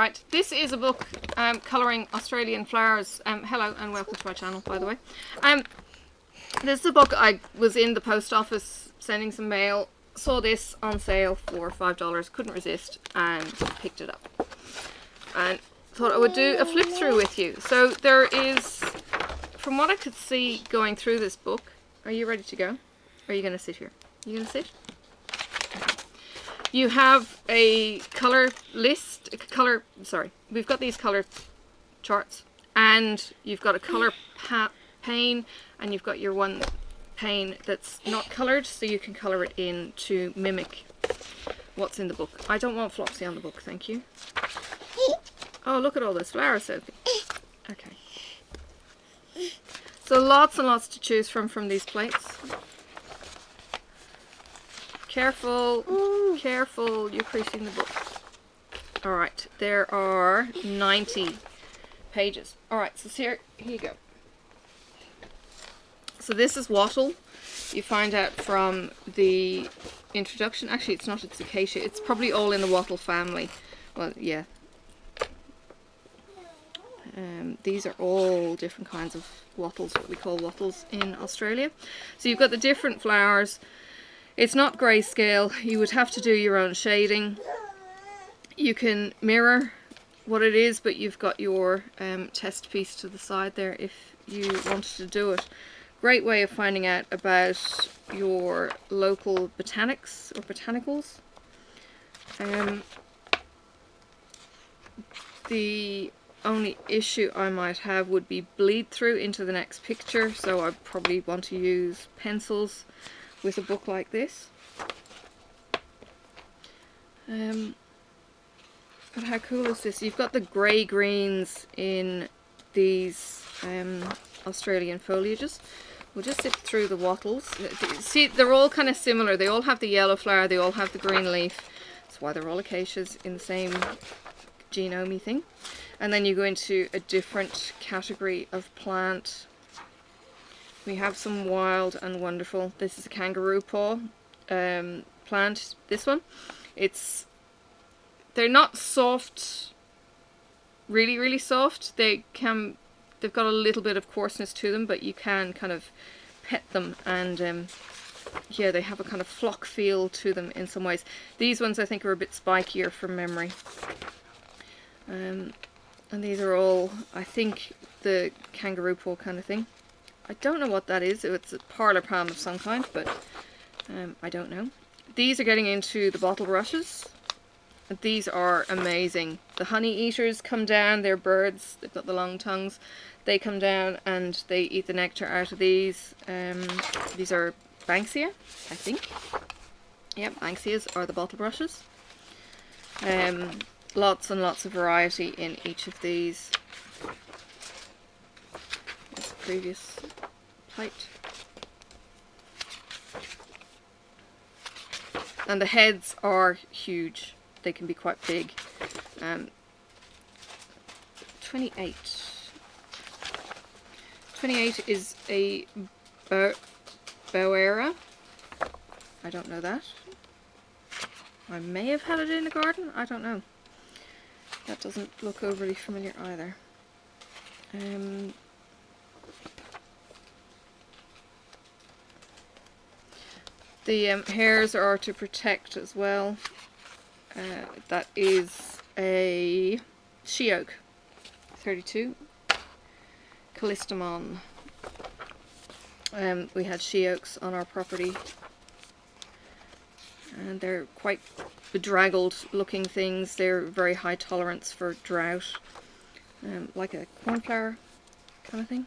Alright, this is a book colouring Australian flowers. Hello and welcome to my channel, by the way. This is a book. I was in the post office sending some mail, saw this on sale for $5, couldn't resist and picked it up. And thought I would do a flip through with you. So there is, from what I could see going through this book, are you ready to go? Or are you going to sit here? You going to sit? You have a colour list, we've got these colour charts, and you've got a colour pane, and you've got your one pane that's not coloured, so you can colour it in to mimic what's in the book. I don't want Flopsy on the book, thank you. Oh, look at all those flowers, Sophie. Okay. So lots and lots to choose from these plates. Careful, careful, you're creasing the book. Alright, there are 90 pages. Alright, so here you go. So this is wattle. You find out from the introduction. Actually, it's not, it's acacia. It's probably all in the wattle family. Well, yeah. These are all different kinds of wattles, what we call wattles in Australia. So you've got the different flowers. It's not grayscale. You would have to do your own shading. You can mirror what it is, but you've got your test piece to the side there if you wanted to do it. Great way of finding out about your local botanics or botanicals. The only issue I might have would be bleed through into the next picture, so I probably want to use pencils with a book like this. But how cool is this? You've got the grey greens in these Australian foliages. We'll just zip through the wattles. See, they're all kind of similar. They all have the yellow flower, they all have the green leaf. That's why they're all acacias in the same genome-y thing. And then you go into a different category of plant. We have some wild and wonderful. This is a kangaroo paw plant. This one, they're not soft, really soft. They've got a little bit of coarseness to them, but you can kind of pet them, and yeah, they have a kind of flock feel to them in some ways. These ones I think are a bit spikier from memory. And these are all, I think, the kangaroo paw kind of thing. I don't know what that is. It's a parlour palm of some kind, but I don't know. These are getting into the bottle brushes. These are amazing. The honey eaters come down. They're birds. They've got the long tongues. They come down and they eat the nectar out of these. These are Banksia, I think. Yep, Banksias are the bottle brushes. Lots and lots of variety in each of these. That's the previous plate. And the heads are huge. They can be quite big. 28. 28 is a Boera. I don't know that. I may have had it in the garden. I don't know. That doesn't look overly familiar either. The hairs are to protect as well. That is a she oak, 32. Callistemon. We had she oaks on our property, and they're quite bedraggled looking things. They're very high tolerance for drought, like a cornflower kind of thing.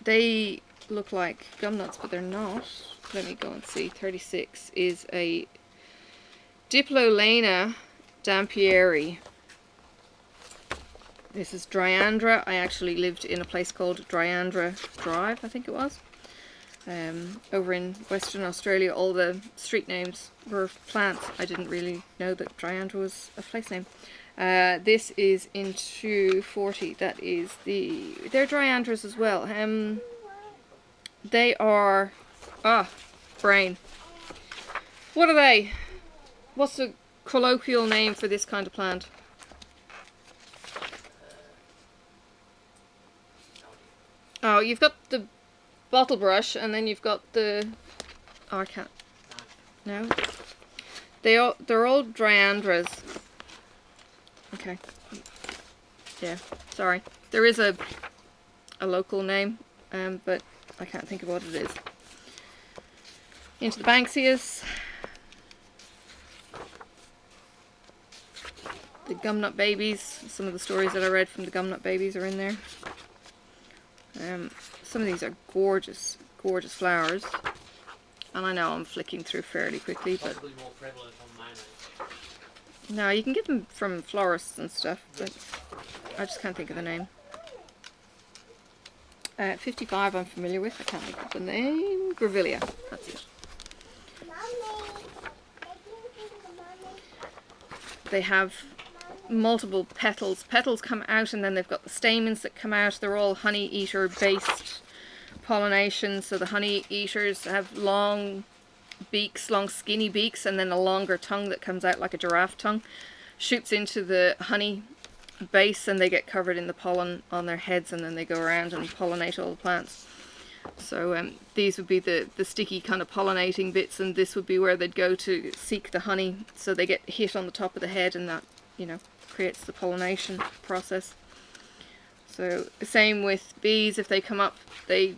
They look like gum nuts, but they're not. Let me go and see. 36 is a Diplolena dampieri. This is Dryandra. I actually lived in a place called Dryandra Drive, I think it was. Over in Western Australia, all the street names were plants. I didn't really know that Dryandra was a place name. This is into 40. That is they're Dryandras as well. They are brain. What are they? What's the colloquial name for this kind of plant? Oh, you've got the bottle brush, and then you've got the... Oh, I can't... No? They're all Dryandras. Okay. Yeah, sorry. There is a local name, but I can't think of what it is. Into the Banksias. The Gumnut Babies. Some of the stories that I read from the Gumnut Babies are in there. Some of these are gorgeous, gorgeous flowers. And I know I'm flicking through fairly quickly, but... Possibly more prevalent on mayonnaise. No, you can get them from florists and stuff, but I just can't think of the name. 55 I'm familiar with, I can't think of the name. Grevillea, that's it. They have multiple petals. Petals come out and then they've got the stamens that come out. They're all honey eater based pollination. So the honey eaters have long beaks, long skinny beaks, and then a longer tongue that comes out like a giraffe tongue. Shoots into the honey base and they get covered in the pollen on their heads, and then they go around and pollinate all the plants. So these would be the sticky kind of pollinating bits, and this would be where they'd go to seek the honey. So they get hit on the top of the head, and that, you know, creates the pollination process. So the same with bees. If they come up, they,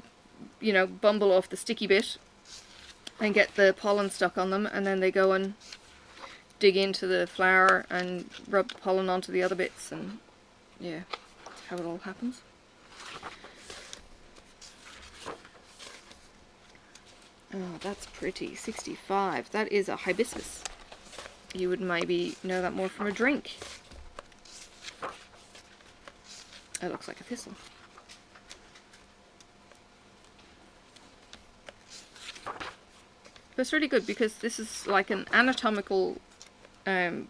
you know, bumble off the sticky bit and get the pollen stuck on them, and then they go and dig into the flower and rub the pollen onto the other bits, and yeah, that's how it all happens. Oh, that's pretty. 65. That is a hibiscus. You would maybe know that more from a drink. It looks like a thistle. But it's really good because this is like an anatomical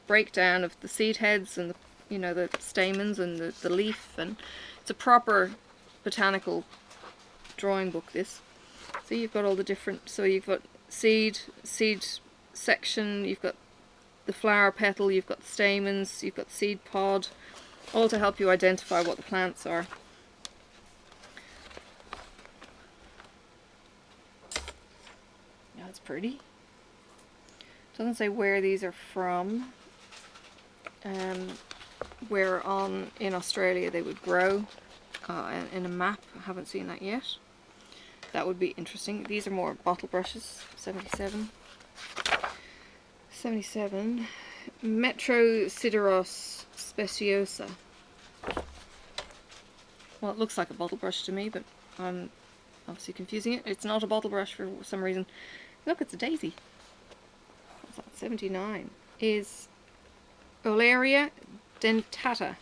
breakdown of the seed heads and the, you know, the stamens and the leaf, and it's a proper botanical drawing book, this. So you've got all the different, so you've got seed section, you've got the flower petal, you've got the stamens, you've got the seed pod, all to help you identify what the plants are. Yeah, that's pretty. Doesn't say where these are from, where in Australia they would grow, in a map. I haven't seen that yet. That would be interesting. These are more bottle brushes. 77. 77. Metrosideros speciosa. Well, it looks like a bottle brush to me, but I'm obviously confusing it. It's not a bottle brush for some reason. Look, it's a daisy. What's that? 79. Is Olearia dentata.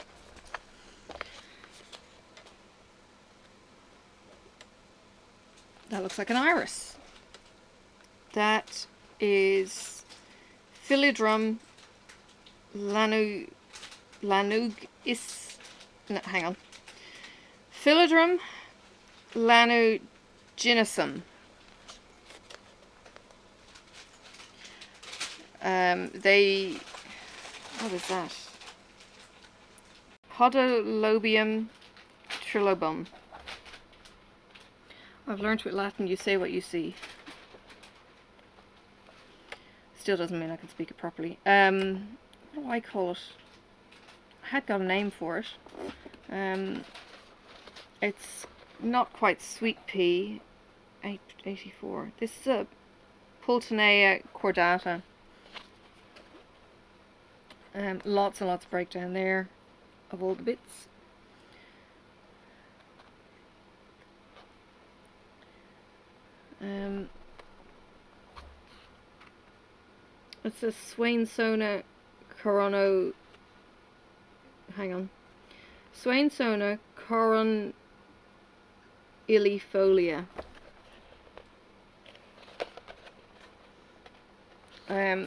That looks like an iris. That is Philodrum lanugis. No, hang on. Philodrum lanuginosum. What is that? Podolobium trilobum. I've learnt with Latin, you say what you see. Still doesn't mean I can speak it properly. What do I call it? I had got a name for it. It's not quite sweet pea. 84. This is a Pultonea cordata. Lots and lots of breakdown there of all the bits. It's a Swainsona corono. Hang on. Swainsona coronillifolia.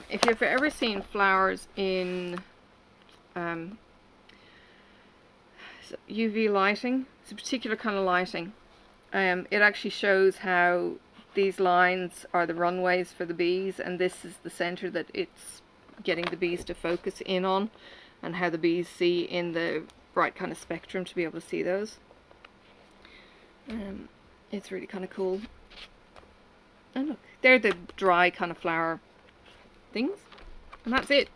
If you've ever seen flowers in UV lighting, it's a particular kind of lighting. It actually shows how these lines are the runways for the bees, and this is the center that it's getting the bees to focus in on, and how the bees see in the bright kind of spectrum to be able to see those. It's really kind of cool. And look, they're the dry kind of flower things, and that's it.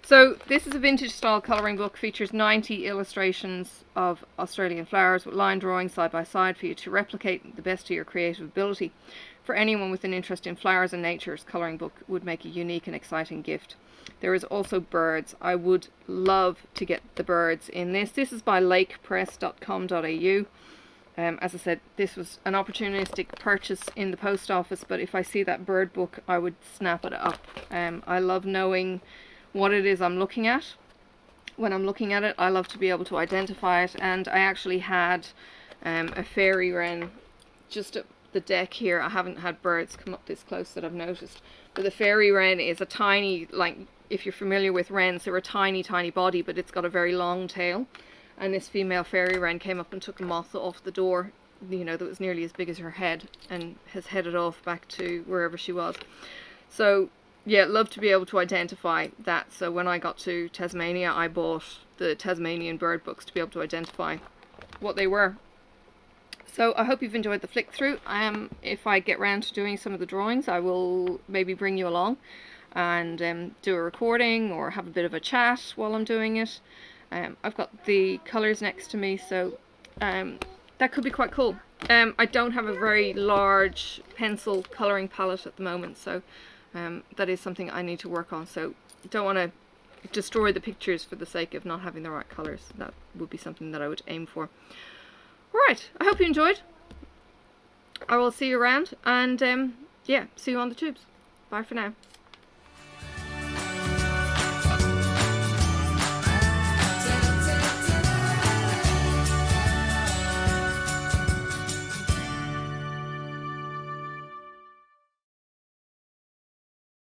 So this is a vintage style colouring book, features 90 illustrations of Australian flowers with line drawings side by side for you to replicate the best of your creative ability. For anyone with an interest in flowers and nature, this colouring book would make a unique and exciting gift. There is also birds. I would love to get the birds in this. This is by lakepress.com.au. As I said, this was an opportunistic purchase in the post office, but if I see that bird book, I would snap it up. I love knowing what it is I'm looking at. When I'm looking at it, I love to be able to identify it, and I actually had a fairy wren just at the deck here. I haven't had birds come up this close that I've noticed, but the fairy wren is a tiny, like if you're familiar with wrens, they're a tiny body, but it's got a very long tail. And this female fairy wren came up and took a moth off the door, you know, that was nearly as big as her head, and has headed off back to wherever she was. So yeah, love to be able to identify that. So when I got to Tasmania, I bought the Tasmanian bird books to be able to identify what they were. So I hope you've enjoyed the flick through. If I get round to doing some of the drawings, I will maybe bring you along and do a recording or have a bit of a chat while I'm doing it. I've got the colours next to me, so that could be quite cool. I don't have a very large pencil colouring palette at the moment, so that is something I need to work on. So don't want to destroy the pictures for the sake of not having the right colours. That would be something that I would aim for. Alright, I hope you enjoyed. I will see you around, and yeah, see you on the tubes. Bye for now.